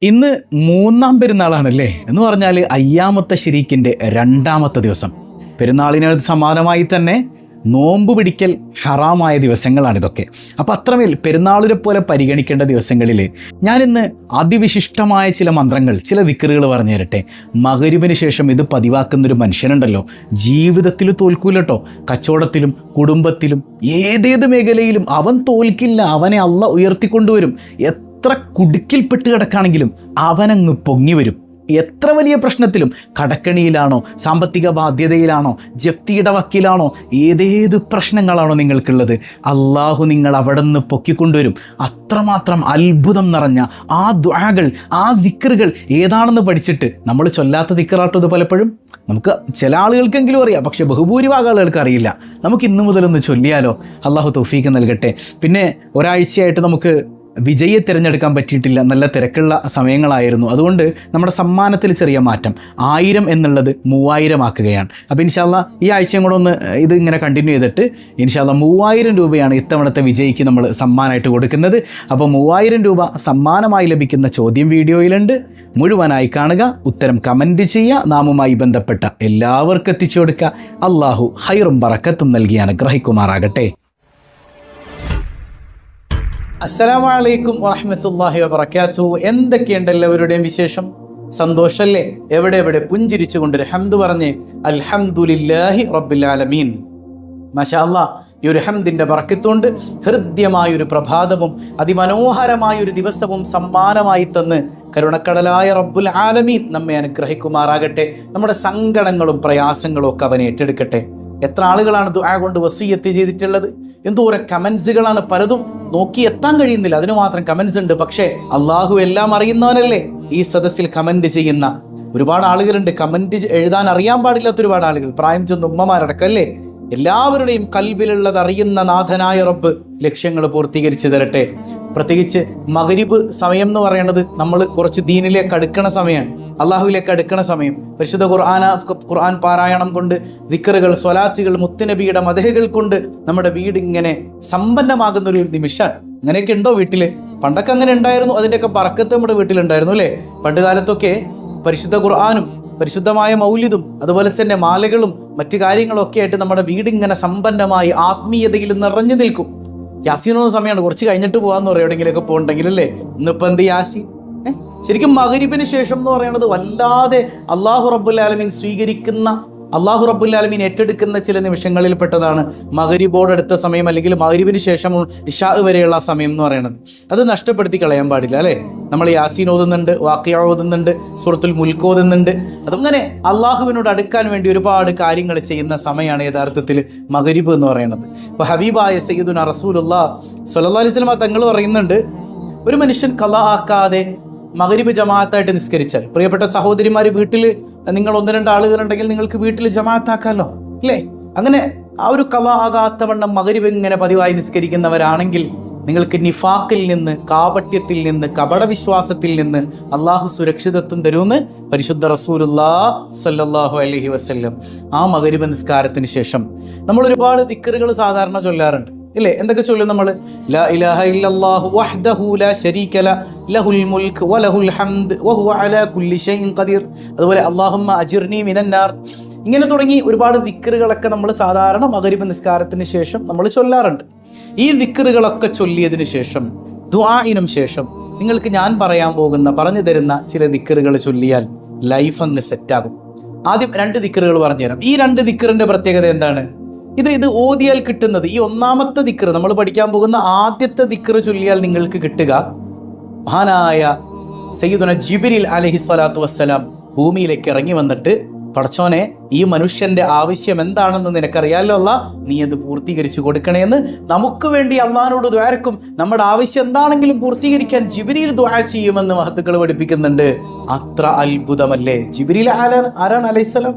ഇന്ന് മൂന്നാം പെരുന്നാളാണല്ലേ എന്ന് പറഞ്ഞാൽ അയ്യാമത്തെ ശരീക്കിൻ്റെ രണ്ടാമത്തെ ദിവസം. പെരുന്നാളിന് സമാനമായി തന്നെ നോമ്പ് പിടിക്കൽ ഹറാമായ ദിവസങ്ങളാണിതൊക്കെ. അപ്പോൾ അത്രമേൽ പെരുന്നാളിനെ പോലെ പരിഗണിക്കേണ്ട ദിവസങ്ങളിൽ ഞാനിന്ന് അതിവിശിഷ്ടമായ ചില മന്ത്രങ്ങൾ, ചില ദിക്റുകൾ പറഞ്ഞു തരട്ടെ. മഗ്‌രിബിന് ശേഷം ഇത് പതിവാക്കുന്നൊരു മനുഷ്യനുണ്ടല്ലോ, ജീവിതത്തിൽ തോൽക്കൂലട്ടോ. കച്ചവടത്തിലും കുടുംബത്തിലും ഏതേത് മേഖലയിലും അവൻ തോൽക്കില്ല. അവനെ അള്ളാഹ് ഉയർത്തിക്കൊണ്ടുവരും. എത്ര കുടുക്കിൽപ്പെട്ട് കിടക്കുകയാണെങ്കിലും അവനങ്ങ് പൊങ്ങി വരും. എത്ര വലിയ പ്രശ്നത്തിലും, കടക്കണിയിലാണോ, സാമ്പത്തിക ബാധ്യതയിലാണോ, ജപ്തിയുടെ വക്കീലാണോ, ഏതേത് പ്രശ്നങ്ങളാണോ നിങ്ങൾക്കുള്ളത്, അള്ളാഹു നിങ്ങൾ അവിടെ നിന്ന് പൊക്കിക്കൊണ്ടുവരും. അത്രമാത്രം അത്ഭുതം നിറഞ്ഞ ആ ദുആകൾ, ആ ദിക്റുകൾ ഏതാണെന്ന് പഠിച്ചിട്ട് നമ്മൾ ചൊല്ലാത്ത ദിക്റാട്ടോ ഇത് പലപ്പോഴും. നമുക്ക് ചില ആളുകൾക്കെങ്കിലും അറിയാം, പക്ഷേ ബഹുഭൂരിഭാഗം ആളുകൾക്ക് അറിയില്ല. നമുക്ക് ഇന്നു മുതലൊന്ന് ചൊല്ലിയാലോ? അള്ളാഹു തൗഫീഖ് നൽകട്ടെ. പിന്നെ ഒരാഴ്ചയായിട്ട് നമുക്ക് വിജയെ തിരഞ്ഞെടുക്കാൻ പറ്റിയിട്ടില്ല. നല്ല തിരക്കുള്ള സമയങ്ങളായിരുന്നു. അതുകൊണ്ട് നമ്മുടെ സമ്മാനത്തിൽ ചെറിയ മാറ്റം, 1000 എന്നുള്ളത് 3000 ആക്കുകയാണ്. അപ്പോൾ ഇൻഷാ അല്ലാഹ് ഈ ആഴ്ചയും കൂടെ ഒന്ന് ഇത് ഇങ്ങനെ കണ്ടിന്യൂ ചെയ്തിട്ട് ഇൻഷാ അല്ലാഹ് 3000 രൂപയാണ് ഇത്തവണത്തെ വിജയിക്ക് നമ്മൾ സമ്മാനമായിട്ട് കൊടുക്കുന്നത്. അപ്പോൾ 3000 രൂപ സമ്മാനമായി ലഭിക്കുന്ന ചോദ്യം വീഡിയോയിലുണ്ട്. മുഴുവനായി കാണുക, ഉത്തരം കമൻറ്റ് ചെയ്യുക, നാമുമായി ബന്ധപ്പെട്ട എല്ലാവർക്കും എത്തിച്ചു കൊടുക്കുക. അള്ളാഹു ഖൈറും ബറക്കത്തും നൽകി അനുഗ്രഹിക്കുമാറാകട്ടെ. അസ്സലാമു അലൈക്കും വറഹ്മത്തുള്ളാഹി വബറകാതുഹു. എന്തൊക്കെയുണ്ട് എല്ലാവരുടെയും വിശേഷം? സന്തോഷല്ലേ? എവിടെ പുഞ്ചിരിച്ചു കൊണ്ടൊരു ഹംദ് പറഞ്ഞ് അൽഹംദുലില്ലാഹി റബ്ബിൽ ആലമീൻ. മാഷാ അല്ലാഹ്, ഈ ഒരു ഹംദിൻ്റെ ബറക്കത്തുകൊണ്ട് ഹൃദ്യമായൊരു പ്രഭാതവും അതിമനോഹരമായൊരു ദിവസവും സമ്മാനമായി തന്ന് കരുണക്കടലായ റബ്ബുൽ ആലമീൻ നമ്മെ അനുഗ്രഹിക്കുമാറാകട്ടെ. നമ്മുടെ സങ്കടങ്ങളും പ്രയാസങ്ങളും ഒക്കെ അവൻ ഏറ്റെടുക്കട്ടെ. എത്ര ആളുകളാണ് ദുആ കൊണ്ട് വസിയ്യത്ത് ചെയ്തിട്ടുള്ളത്? എന്തോരം കമൻസുകളാണ്, പലതും നോക്കി എത്താൻ കഴിയുന്നില്ല, അതിന് മാത്രം കമൻസ് ഉണ്ട്. പക്ഷേ അള്ളാഹു എല്ലാം അറിയുന്നവനല്ലേ? ഈ സദസ്സിൽ കമൻറ്റ് ചെയ്യുന്ന ഒരുപാട് ആളുകളുണ്ട്. കമൻറ്റ് എഴുതാൻ അറിയാൻ പാടില്ലാത്ത ഒരുപാട് ആളുകൾ, പ്രായം ചെന്ന ഉമ്മമാരടക്കല്ലേ. എല്ലാവരുടെയും കൽബിലുള്ളത് അറിയുന്ന നാഥനായ റബ്ബ് ലക്ഷ്യങ്ങൾ പൂർത്തീകരിച്ച് തരട്ടെ. പ്രത്യേകിച്ച് മഗ്‌രിബ് സമയം എന്ന് പറയുന്നത് നമ്മൾ കുറച്ച് ദീനിലേക്ക് അടുക്കണ സമയമാണ്, അള്ളാഹുവിലേക്ക് അടുക്കണ സമയം. പരിശുദ്ധ ഖുർആൻ പാരായണം കൊണ്ട്, ദിക്റുകൾ, സ്വലാത്തുകൾ, മുത്തുനബിയുടെ മദഹുകൾ കൊണ്ട് നമ്മുടെ വീട് ഇങ്ങനെ സമ്പന്നമാകുന്ന ഒരു നിമിഷമാണ്. അങ്ങനെയൊക്കെ ഉണ്ടോ വീട്ടിൽ? പണ്ടൊക്കെ അങ്ങനെ ഉണ്ടായിരുന്നു. അതിൻ്റെയൊക്കെ ബറക്കത്ത് നമ്മുടെ വീട്ടിലുണ്ടായിരുന്നു അല്ലേ? പണ്ട് കാലത്തൊക്കെ പരിശുദ്ധ ഖുർആനും പരിശുദ്ധമായ മൗലിദും അതുപോലെ തന്നെ മാലകളും മറ്റു കാര്യങ്ങളും ഒക്കെ ആയിട്ട് നമ്മുടെ വീട് ഇങ്ങനെ സമ്പന്നമായി ആത്മീയതയിൽ നിറഞ്ഞു നിൽക്കും. യാസീനൊന്നും സമയമാണ്, കുറച്ച് കഴിഞ്ഞിട്ട് പോകാമെന്ന് പറയും എവിടെയെങ്കിലുമൊക്കെ പോകണ്ടെങ്കിൽ അല്ലേ. ഇന്നിപ്പോൾ എന്ത് യാസീൻ? ശരിക്കും മഗ്‌രിബിന് ശേഷം എന്ന് പറയുന്നത് വല്ലാതെ അള്ളാഹു റബ്ബുൽ ആലമീൻ സ്വീകരിക്കുന്ന, അള്ളാഹു റബ്ബുൽ ആലമീൻ ഏറ്റെടുക്കുന്ന ചില നിമിഷങ്ങളിൽ പെട്ടതാണ് മഗ്‌രിബോടടുത്ത സമയം, അല്ലെങ്കിൽ മഗ്‌രിബിന് ശേഷം ഇശാ വരെയുള്ള സമയം എന്ന് പറയുന്നത്. അത് നഷ്ടപ്പെടുത്തി കളയാൻ പാടില്ല അല്ലേ? നമ്മൾ യാസീൻ ഓതുന്നുണ്ട്, വാഖിഅ ഓതുന്നുണ്ട്, സൂറത്തുൽ മുൽക്ക് ഓതുന്നുണ്ട്. അതങ്ങനെ അള്ളാഹുവിനോട് അടുക്കാൻ വേണ്ടി ഒരുപാട് കാര്യങ്ങൾ ചെയ്യുന്ന സമയമാണ് യഥാർത്ഥത്തിൽ മഗ്‌രിബ് എന്ന് പറയുന്നത്. ഇപ്പോൾ ഹബീബായ സയ്യിദുനാ റസൂലുള്ളാഹി സ്വല്ലല്ലാഹു അലൈഹി വസല്ലം തങ്ങൾ പറയുന്നുണ്ട്, ഒരു മനുഷ്യൻ ഖളാ ആക്കാതെ മഗ്‌രിബ് ജമാഅത്തായിട്ട് നിസ്കരിച്ചാൽ, പ്രിയപ്പെട്ട സഹോദരിമാർ, വീട്ടിൽ നിങ്ങൾ 1-2 ആളുകളുണ്ടെങ്കിൽ നിങ്ങൾക്ക് വീട്ടിൽ ജമാഅത്താക്കാമല്ലോ അല്ലേ? അങ്ങനെ ആ ഒരു ഖളാ ആകാത്തവണ്ണം മഗ്‌രിബ് ഇങ്ങനെ പതിവായി നിസ്കരിക്കുന്നവരാണെങ്കിൽ നിങ്ങൾക്ക് നിഫാഖിൽ നിന്ന്, കാപട്യത്തിൽ നിന്ന്, കപടവിശ്വാസത്തിൽ നിന്ന് അള്ളാഹു സുരക്ഷിതത്വം തരുമെന്ന് പരിശുദ്ധ റസൂലുള്ളാഹി സ്വല്ലല്ലാഹു അലൈഹി വസല്ലം. ആ മഗ്‌രിബ് നിസ്കാരത്തിന് ശേഷം നമ്മൾ ഒരുപാട് ദിക്റുകൾ സാധാരണ ചൊല്ലാറുണ്ട് ഇല്ലേ? എന്തൊക്കെ ചൊല്ലും നമ്മൾ? ലാ ഇലാഹ ഇല്ലല്ലാഹു വഹ്ദഹു ലാ ശരീക ലഹുൽ മുൽക്ക് വലഹുൽ ഹംദ് വഹുവ അലാ കുല്ലി ഷൈഇൻ ഖദീർ. അതുപോലെ അല്ലാഹുമ്മ അജിർനി മിനന്നാർ. ഇങ്ങനെ തുടങ്ങി ഒരുപാട് ദിക്റുകളൊക്കെ നമ്മൾ സാധാരണ മഗ്‌രിബ് നിസ്കാരത്തിന് ശേഷം നമ്മൾ ചൊല്ലാറുണ്ട്. ഈ ദിക്റുകളൊക്കെ ചൊല്ലിയതിനു ശേഷം, ദുആഇനും ശേഷം നിങ്ങൾക്ക് ഞാൻ പറഞ്ഞു തരുന്ന ചില ദിക്റുകൾ ചൊല്ലിയാൽ ലൈഫ് അങ്ങ് സെറ്റാകും. ആദ്യം 2 ദിക്റുകൾ പറഞ്ഞുതരാം. ഈ 2 ദിക്റിന്റെ പ്രത്യേകത എന്താണ്? ഇത് ഓതിയാൽ കിട്ടുന്നത്, ഈ ഒന്നാമത്തെ ദിക്ർ, നമ്മൾ പഠിക്കാൻ പോകുന്ന ആദ്യത്തെ ദിക്ർ ചൊല്ലിയാൽ നിങ്ങൾക്ക് കിട്ടുക, മഹാനായ സയ്യിദുന ജിബ്രീൽ അലൈഹിസ്സലാത്തു വസ്സലാം ഭൂമിയിലേക്ക് ഇറങ്ങി വന്നിട്ട്, പടച്ചോനെ, ഈ മനുഷ്യന്റെ ആവശ്യം എന്താണെന്ന് നിനക്കറിയാലോ അല്ലാ, നീ അത് പൂർത്തീകരിച്ചു കൊടുക്കണേന്ന് നമുക്ക് വേണ്ടി അള്ളാഹിനോട് ദ്വാരക്കും. നമ്മുടെ ആവശ്യം എന്താണെങ്കിലും പൂർത്തീകരിക്കാൻ ജിബ്രീൽ ദുആ ചെയ്യുമെന്ന് മഹത്തുക്കൾ പഠിപ്പിക്കുന്നുണ്ട്. അത്ര അത്ഭുതമല്ലേ? ജിബ്രീൽ ആരാണ് അലൈഹിസ്സലാം?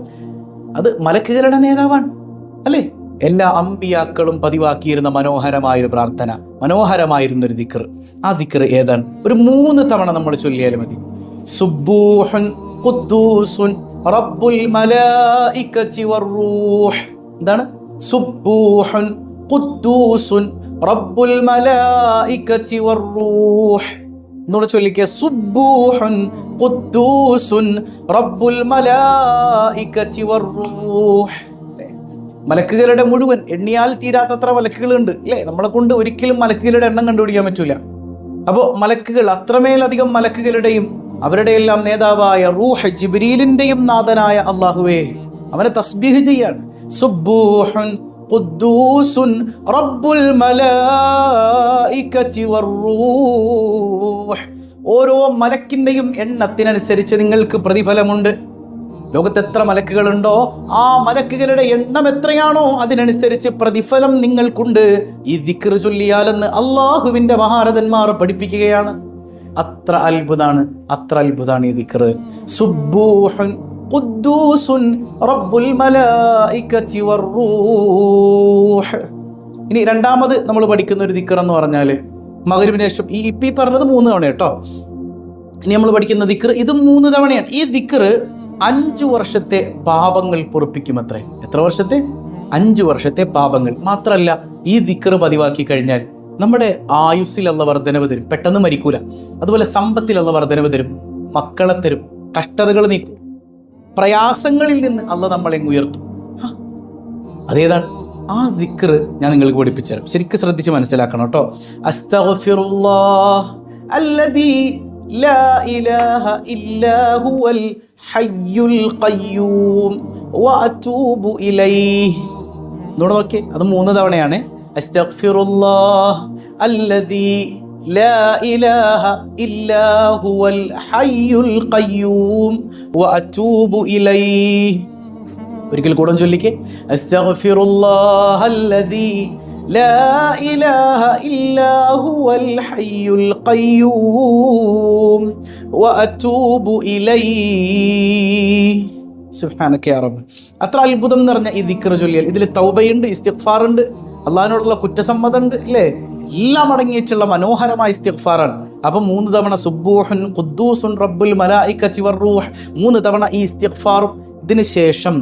അത് മലക്കുകളുടെ നേതാവാണ് അല്ലേ? എല്ലാ അമ്പിയാക്കളും പതിവാക്കിയിരുന്ന മനോഹരമായൊരു പ്രാർത്ഥന, മനോഹരമായിരുന്നൊരു ദിക്ർ. ആ ദിക്ർ ഏതാണ്? ഒരു 3 തവണ നമ്മൾ ചൊല്ലിയാലും മതി. സുബ്ബൂഹുൻ ഖുദ്ദൂസുൻ റബ്ബുൽ മലായികതി വറൂഹ്. എന്താണ്? സുബ്ബൂഹുൻ ഖുദ്ദൂസുൻ റബ്ബുൽ മലായികതി വറൂഹ്. എന്നൂടെ ചൊല്ലിക്കേ, സുബ്ബൂഹുൻ ഖുദ്ദൂസുൻ റബ്ബുൽ മലായികതി വറൂഹ്. മലക്കുകളുടെ മുഴുവൻ, എണ്ണിയാൽ തീരാത്തത്ര മലക്കുകളുണ്ട് അല്ലേ? നമ്മളെ കൊണ്ട് ഒരിക്കലും മലക്കുകളുടെ എണ്ണം കണ്ടുപിടിക്കാൻ പറ്റൂല. അപ്പോൾ മലക്കുകൾ, അത്രമേലധികം മലക്കുകളുടെയും അവരുടെ എല്ലാം നേതാവായ റൂഹ് ജിബ്രീലിന്റെയും നാഥനായ അല്ലാഹുവേ, അവനെ തസ്ബീഹ് ചെയ്യാണ്. സുബ്ബൂഹുൻ ഖുദ്ദൂസുൻ റബ്ബുൽ മലായികതി വറൂഹ്. ഓരോ മലക്കിന്റെയും എണ്ണത്തിനനുസരിച്ച് നിങ്ങൾക്ക് പ്രതിഫലമുണ്ട്. ലോകത്ത് എത്ര മലക്കുകളുണ്ടോ ആ മലക്കുകളുടെ എണ്ണം എത്രയാണോ അതിനനുസരിച്ച് പ്രതിഫലം നിങ്ങൾക്കുണ്ട് ഈ ദിക്ർ ചൊല്ലിയാലെന്ന് അള്ളാഹുവിന്റെ മഹാരഥന്മാർ പഠിപ്പിക്കുകയാണ്. അത്ര അത്ഭുതമാണ് ഈ ദിക്ർ. സുബ്ബൂഹുൻ ഖുദ്ദൂസുൻ റബ്ബുൽ മലായികതി വറൂഹ്. ഇനി രണ്ടാമത് നമ്മൾ പഠിക്കുന്ന ഒരു ദിക്ർ എന്ന് പറഞ്ഞാൽ മഗ്‌രിബിന് ശേഷം ഈ പറഞ്ഞത് 3 തവണ കേട്ടോ. ഇനി നമ്മൾ പഠിക്കുന്ന ദിക്ർ ഇത് 3 തവണയാണ്. ഈ ദിക്ർ 5 വർഷത്തെ പാപങ്ങൾ പൊറുപ്പിക്കുമത്രേ. എത്ര വർഷത്തെ? 5 വർഷത്തെ പാപങ്ങൾ. മാത്രമല്ല, ഈ ദിക്ർ പതിവാക്കി കഴിഞ്ഞാൽ നമ്മുടെ ആയുസ്സിൽ അള്ള വർധനവ് തരും, പെട്ടെന്ന് മരിക്കൂല. അതുപോലെ സമ്പത്തിൽ അള്ള വർധനവ് തരും, മക്കളെ തരും, കഷ്ടതകൾ നീക്കും, പ്രയാസങ്ങളിൽ നിന്ന് അള്ള നമ്മളെ ഉയർത്തും. അതേതാണ് ആ ദിക്ർ? ഞാൻ നിങ്ങൾക്ക് പഠിപ്പിച്ചു തരാം. ശരിക്കും ശ്രദ്ധിച്ച് മനസ്സിലാക്കണം കേട്ടോ. അസ്തഗ്ഫിറുല്ലാഹ് അല്ലദീ ലാ ഇലാഹ ഇല്ലാ ഹുവൽ ഹയ്യുൽ ഖയ്യൂം വഅതൂബു ഇലൈഹി. നോക്കിയേ, അത് 3 തവണയാണ്. അസ്തഗ്ഫിറുല്ലാഹ് അല്ലദീ ലാ ഇലാഹ ഇല്ലാ ഹുവൽ ഹയ്യുൽ ഖയ്യൂം വഅതൂബു ഇലൈഹി. ഒരിക്കൽ കൂടെ ചൊല്ലിക്കേ, അസ്തഗ്ഫിറുല്ലാഹ് അല്ലദീ ലാ ഇലാഹ ഇല്ലാ ഹുവൽ ഹയ്യുൽ ഖയ്യൂം വഅതൂബു ഇലൈഹി. സുബ്ഹാനക യാ റബ്ബ്. അത്ര അത്ഭുതം നിറഞ്ഞ ഈ ദിക്ർ ചൊല്ലിയാൽ ഇതിൽ തൗബയുണ്ട്, ഇസ്തിഗ്ഫാറുണ്ട്, അള്ളാഹിനോടുള്ള കുറ്റസമ്മതമുണ്ട്, ഇല്ലേ? എല്ലാം അടങ്ങിയിട്ടുള്ള മനോഹരമായ ഇസ്തിഗ്ഫാറാണ്. അപ്പം 3 തവണ സുബ്ബൂഹുൻ ഖുദ്ദൂസുൻ റബ്ബുൽ മലായികതി വറൂഹ്, 3 തവണ ഈ ഇസ്തിഗ്ഫാറും. ഇതിന് ശേഷം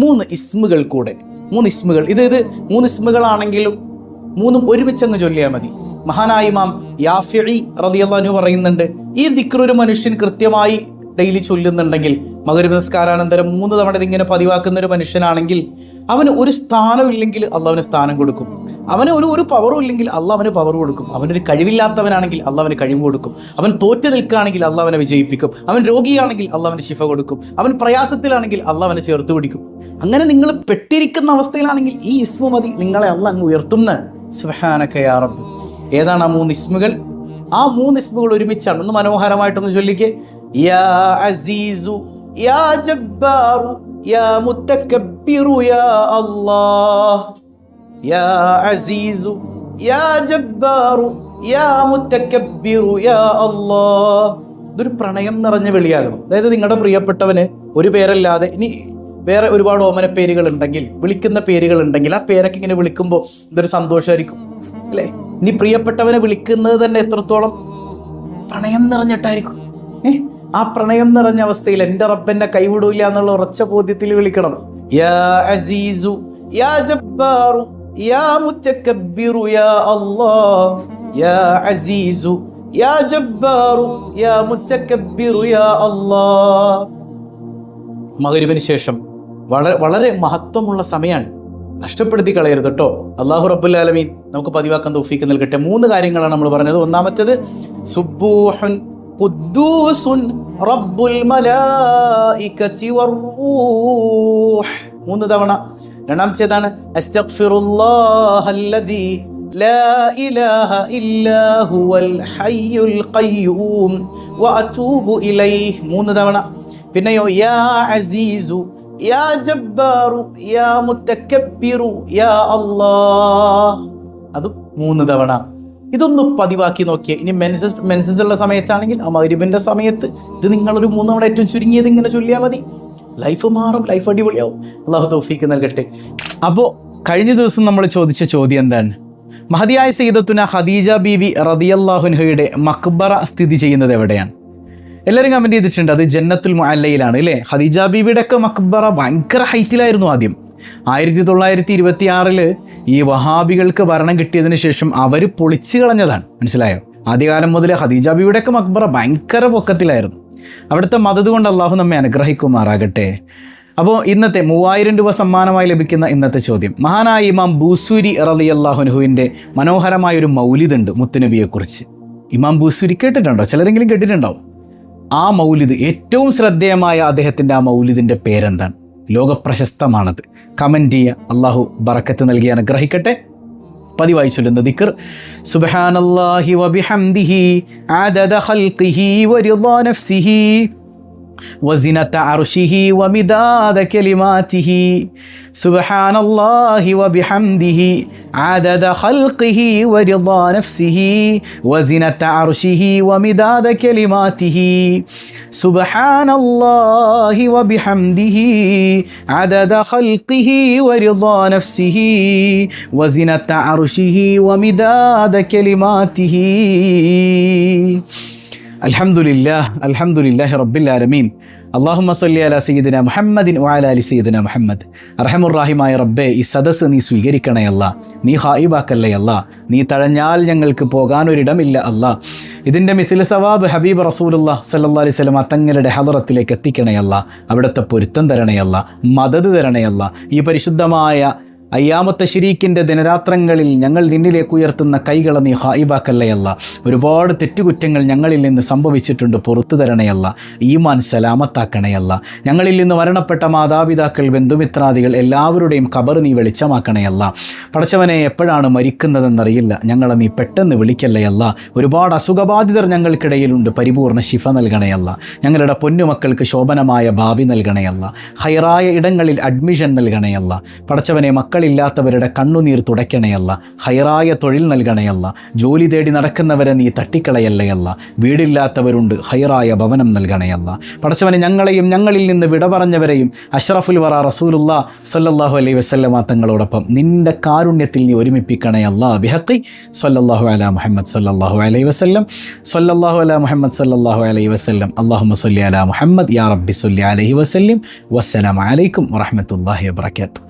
3 ഇസ്മുകൾ കൂടെ, 3 ഇസ്മുകൾ. ഇത് 3 ഇസ്മുകളാണെങ്കിലും 3ഉം ഒരുമിച്ച് അങ്ങ് ചൊല്ലിയാൽ മതി. മഹാനായ ഇമാം യാഫിഈ റളിയല്ലാഹു അൻഹു പറയുന്നുണ്ട്, ഈ ദിക്ർ ഒരു മനുഷ്യൻ കൃത്യമായി ഡെയിലി ചൊല്ലുന്നുണ്ടെങ്കിൽ, മഗ്‌രിബ് നിസ്കാരാനന്തരം 3 തവണ ഇതിങ്ങനെ പതിവാക്കുന്ന ഒരു മനുഷ്യനാണെങ്കിൽ അവന് ഒരു സ്ഥാനമില്ലെങ്കിൽ അള്ളാഹുവിന് സ്ഥാനം കൊടുക്കും. അവന് ഒരു പവറും ഇല്ലെങ്കിൽ അള്ളാഹ് അവന് പവർ കൊടുക്കും. അവനൊരു കഴിവില്ലാത്തവനാണെങ്കിൽ അള്ളാഹ് അവന് കഴിവ് കൊടുക്കും. അവൻ തോറ്റു നിൽക്കുകയാണെങ്കിൽ അള്ളാഹ് അവനെ വിജയിപ്പിക്കും. അവൻ രോഗിയാണെങ്കിൽ അള്ളാഹ് അവന് ശിഫ കൊടുക്കും. അവൻ പ്രയാസത്തിലാണെങ്കിൽ അള്ളാഹ് അവനെ ചേർത്ത് പിടിക്കും. അങ്ങനെ നിങ്ങൾ പെട്ടിരിക്കുന്ന അവസ്ഥയിലാണെങ്കിൽ ഈ ഇസ്മു മതി, നിങ്ങളെ അള്ളാഹ് അങ്ങ് ഉയർത്തുന്നതാണ്. സുബ്ഹാനക യാ റബ്ബ്. ഏതാണ് ആ 3 ഇസ്മുകൾ? ആ 3 ഇസ്മുകൾ ഒരുമിച്ചാണ്. ഒന്ന് മനോഹരമായിട്ടൊന്ന് ചൊല്ലിക്കേ. യാ അസീസു യാ ജബ്ബാറു യാ മുതകബ്ബിറു യാ അല്ലാഹ്. യാ അസീസു യാ ജബ്ബാറു യാ മുതകബ്ബിറു യാ അല്ലാഹ്. ഇതൊരു പ്രണയം നിറഞ്ഞ വിളിയാകണം. അതായത് നിങ്ങളുടെ പ്രിയപ്പെട്ടവന് ഒരു പേരല്ലാതെ ഇനി വേറെ ഒരുപാട് ഓമന പേരുകൾ ഉണ്ടെങ്കിൽ, വിളിക്കുന്ന പേരുകൾ ഉണ്ടെങ്കിൽ, ആ പേരൊക്കെ ഇങ്ങനെ വിളിക്കുമ്പോൾ ഇതൊരു സന്തോഷമായിരിക്കും അല്ലേ? ഇനി പ്രിയപ്പെട്ടവനെ വിളിക്കുന്നത് തന്നെ എത്രത്തോളം പ്രണയം നിറഞ്ഞിട്ടായിരിക്കും. ആ പ്രണയം നിറഞ്ഞ അവസ്ഥയിൽ എൻ്റെ റബ്ബെന്നെ കൈവിടൂല എന്നുള്ള ഉറച്ച ബോധ്യത്തിൽ വിളിക്കണം. യാ അസീസു യാ ജബ്ബാറു യാ മുതകബ്ബിറു യാ അല്ലാഹ്. യാ അസീസു യാ ജബ്ബാറു യാ മുതകബ്ബിറു യാ അല്ലാഹ്. മഗ്‌രിബിന് ശേഷം വളരെ മഹത്വമുള്ള സമയമാണ്, നഷ്ടപ്പെടുത്തി കളയരുത് കേട്ടോ. അല്ലാഹു റബ്ബുൽ ആലമീൻ നമുക്ക് പതിവാക്കാൻ തൗഫീഖ് നൽകട്ടെ. 3 കാര്യങ്ങളാണ് നമ്മൾ പറഞ്ഞത്. ഒന്നാമത്തേത് സുബ്ബൂഹുൻ ഖുദ്ദൂസുൻ റബ്ബുൽ മലായികതി വറൂഹ്, 3 തവണ. രണ്ടാമത്തേതാണ് അസ്തഗ്ഫിറുല്ലാഹല്ലദീ ലാ ഇലാഹ ഇല്ലാ ഹുവൽ ഹയ്യുൽ ഖയ്യൂം വഅതൂബു ഇലൈഹി, 3 തവണ. പിന്നെയോ യാ അസീസു യാ ജബ്ബാറു യാ മുതകബ്ബിറു യാ അല്ലാഹ്, അതും 3 തവണ. ഇതൊന്ന് പതിവാക്കി നോക്കിയേ. ഇനി മെൻസസ് ഉള്ള സമയത്താണെങ്കിൽ ആ മഗ്‌രിബിന്റെ സമയത്ത് ഇത് നിങ്ങളൊരു 3 തവണ ഏറ്റവും ചുരുങ്ങിയത് ഇങ്ങനെ ചൊല്ലിയാൽ മതി. ലൈഫ് മാറും, ലൈഫ് അടിപൊളിയാവും. അള്ളാഹു തൗഫീഖ് നൽകട്ടെ. അപ്പോൾ കഴിഞ്ഞ ദിവസം നമ്മൾ ചോദിച്ച ചോദ്യം എന്താണ്? മഹദിയായ സയ്യിദത്തുന ഖദീജ ബീവി റളിയല്ലാഹു അൻഹയുടെ മഖ്ബറ സ്ഥിതി ചെയ്യുന്നത് എവിടെയാണ്? എല്ലാവരും കമൻറ്റ് ചെയ്തിട്ടുണ്ട്. അത് ജന്നത്തുൽ മുഅല്ലയിലാണ് അല്ലേ? ഖദീജ ബീവിയുടെ ഒക്കെ മഖ്ബറ ഭയങ്കര ഹൈറ്റിലായിരുന്നു ആദ്യം. 1926 ഈ വഹാബികൾക്ക് ഭരണം കിട്ടിയതിന് ശേഷം അവർ പൊളിച്ചു കളഞ്ഞതാണ്. മനസ്സിലായോ? ആദ്യകാലം മുതലേ ഖദീജ ബീവിയുടെയൊക്കെ മക്ബറ ഭയങ്കര പൊക്കത്തിലായിരുന്നു. അവിടുത്തെ മദദ് കൊണ്ട് അള്ളാഹു നമ്മെ അനുഗ്രഹിക്കുമാറാകട്ടെ. അപ്പോൾ ഇന്നത്തെ 3000 രൂപ സമ്മാനമായി ലഭിക്കുന്ന ഇന്നത്തെ ചോദ്യം, മഹാനായ ഇമാം ബൂസൂരി റളിയല്ലാഹു അൻഹുവിൻ്റെ മനോഹരമായൊരു മൗലിദുണ്ട് മുത്തുനബിയെക്കുറിച്ച്. ഇമാം ബൂസൂരി കേട്ടിട്ടുണ്ടോ? ചിലരെങ്കിലും കേട്ടിട്ടുണ്ടാവും. ആ മൗലിദ്, ഏറ്റവും ശ്രദ്ധേയമായ അദ്ദേഹത്തിൻ്റെ ആ മൗലിദിൻ്റെ പേരെന്താണ്? ലോകപ്രശസ്തമാണത്. കമൻറ്റ് ചെയ്യുക. അള്ളാഹു ബറക്കത്ത് നൽകി അനുഗ്രഹിക്കട്ടെ. പതിവായി ചൊല്ലുന്ന ദിക്ർ, സുബ്ഹാനല്ലാഹി വബിഹംദിഹി അദദ ഖൽഖിഹി വറിളാ നഫ്സിഹി وزنة عرشه ومداد كلماته سبحان الله وبحمده عدد خلقه ورضا نفسه وزنة عرشه ومداد كلماته سبحان الله وبحمده عدد خلقه ورضا نفسه وزنة عرشه ومداد كلماته അൽഹംദുലില്ലാഹി റബ്ബിൽ ആലമീൻ. അല്ലാഹുമ്മ സ്വല്ലി അലാ സയ്യിദിന മുഹമ്മദിൻ വഅലാ ആലി സയ്യിദിന മുഹമ്മദ്. റഹമുർ-റഹീമായ റബ്ബേ, ഈ സദസ്സ് നീ സ്വീകരിക്കണേ അല്ലാ, നീ ഹായിബാക്കല്ലേ അല്ലാ, നീ തഴഞ്ഞാൽ ഞങ്ങൾക്ക് പോകാനൊരിടമില്ല അല്ലാ. ഇതിൻ്റെ മിസ്ല സവാബ് ഹബീബ് റസൂലുള്ളാഹി സ്വല്ലല്ലാഹു അലൈഹി വസല്ലം തങ്ങളുടെ ഹളറത്തിലേക്ക് എത്തിക്കണേ അല്ലാ, അവിടുത്തെ പൊരുത്തം തരണേ അല്ലാ, മദദ് തരണേ അല്ലാ. ഈ പരിശുദ്ധമായ അയ്യാമത്തെ ശരീക്കിൻ്റെ ദിനരാത്രങ്ങളിൽ ഞങ്ങൾ നിന്നിലേക്ക് ഉയർത്തുന്ന കൈകളെ നീ ഹായിബാക്കല്ലയല്ല. ഒരുപാട് തെറ്റുകുറ്റങ്ങൾ ഞങ്ങളിൽ നിന്ന് സംഭവിച്ചിട്ടുണ്ട്, പുറത്തു തരണയല്ല. ഈമാൻ സലാമത്താക്കണയല്ല. ഞങ്ങളിൽ നിന്ന് മരണപ്പെട്ട മാതാപിതാക്കൾ, ബന്ധുമിത്രാദികൾ എല്ലാവരുടെയും ഖബർ നീ വെളിച്ചമാക്കണയല്ല. പടച്ചവനെ, എപ്പോഴാണ് മരിക്കുന്നതെന്നറിയില്ല, ഞങ്ങളെ നീ പെട്ടെന്ന് വിളിക്കല്ലയല്ല. ഒരുപാട് അസുഖബാധിതർ ഞങ്ങൾക്കിടയിലുണ്ട്, പരിപൂർണ്ണ ശിഫ നൽകണയല്ല. ഞങ്ങളുടെ പൊന്നുമക്കൾക്ക് ശോഭനമായ ഭാവി നൽകണയല്ല. ഹൈറായ ഇടങ്ങളിൽ അഡ്മിഷൻ നൽകണയല്ല. പടച്ചവനെ, മക്കളില്ലാത്തവരുടെ കണ്ണുനീർ തുടയ്ക്കണയല്ല. ഹൈറായ തൊഴിൽ നൽകണയല്ല. ജോലി തേടി നടക്കുന്നവരെ നീ തട്ടിക്കളയല്ലയല്ല. വീടില്ലാത്തവരുണ്ട്, ഹൈറായ ഭവനം നൽകണയല്ല. പടച്ചവനെ, ഞങ്ങളെയും ഞങ്ങളിൽ നിന്ന് വിട പറഞ്ഞവരെയും അഷ്റഫുൽ വറ റസൂലുള്ളാഹി സ്വല്ലല്ലാഹു അലൈഹി വസല്ലമ തങ്ങളോടൊപ്പം നിന്റെ കാരുണ്യത്തിൽ നീ ഒരുമിപ്പിക്കണയല്ല. ബിഹഖി സ്വല്ലല്ലാഹു അലാ മുഹമ്മദ് സ്വല്ലല്ലാഹു അലൈഹി വസല്ലം സ്വല്ലല്ലാഹു അലാ മുഹമ്മദ് സ്വല്ലല്ലാഹു അലൈഹി വസല്ലം. അല്ലാഹുമ്മ സ്വല്ലി അലാ മുഹമ്മദ് യാ റബ്ബി സ്വല്ലി അലൈഹി വസല്ലം. വസ്സലാമു അലൈക്കും വറഹ്മത്തുള്ളാഹി വബറകാതുഹു.